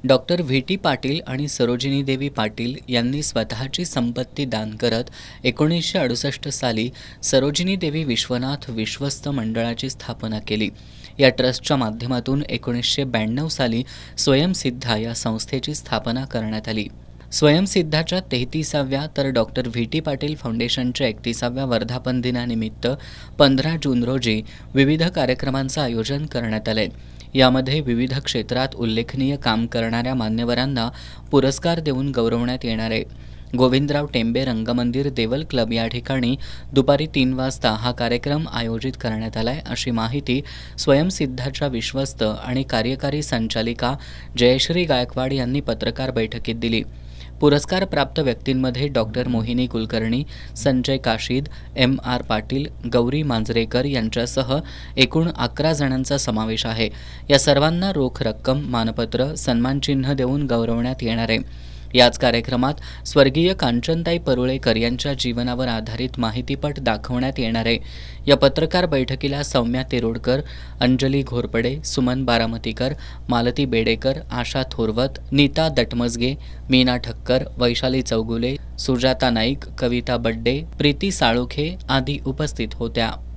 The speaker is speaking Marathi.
डॉक्टर व्ही टी पाटील आणि सरोजिनी देवी पाटील यांनी स्वतःची संपत्ती दान करत 1968 साली सरोजिनी देवी विश्वनाथ विश्वस्त मंडळाची स्थापना केली. या ट्रस्टच्या माध्यमातून 1992 साली स्वयंसिद्धा या संस्थेची स्थापना करण्यात आली. स्वयंसिद्धाच्या 33व्या तर डॉक्टर व्ही टी पाटील फाउंडेशनच्या 31व्या वर्धापन दिनानिमित्त 15 जून रोजी विविध कार्यक्रमांचं आयोजन करण्यात आले. यामध्ये विविध क्षेत्रात उल्लेखनीय काम करणाऱ्या मान्यवरांना पुरस्कार देऊन गौरवण्यात येणार आहे. गोविंदराव टेंबे रंगमंदिर देवल क्लब या ठिकाणी दुपारी 3 वाजता हा कार्यक्रम आयोजित करण्यात आलाय, अशी माहिती स्वयंसिद्धाच्या विश्वस्त आणि कार्यकारी संचालिका जयश्री गायकवाड यांनी पत्रकार बैठकीत दिली. पुरस्कार प्राप्त व्यक्तींमध्ये डॉक्टर मोहिनी कुलकर्णी, संजय काशीद, MR पाटील, गौरी मांजरेकर यांच्यासह एकूण 11 जणांचा समावेश आहे. या सर्वांना रोख रक्कम, मानपत्र, सन्मानचिन्ह देऊन गौरवण्यात येणार आहे. याच कार्यक्रमात स्वर्गीय कांचनताई परुळेकर यांच्या जीवनावर आधारित माहितीपट दाखवण्यात येणार आहे. या पत्रकार बैठकीला सौम्या तिरोडकर, अंजली घोरपडे, सुमन बारामतीकर, मालती बेडेकर, आशा थोरवत, नीता दटमजगे, मीना ठक्कर, वैशाली चौगुले, सुजाता नाईक, कविता बड्डे, प्रीती साळोखे आदी उपस्थित होत्या.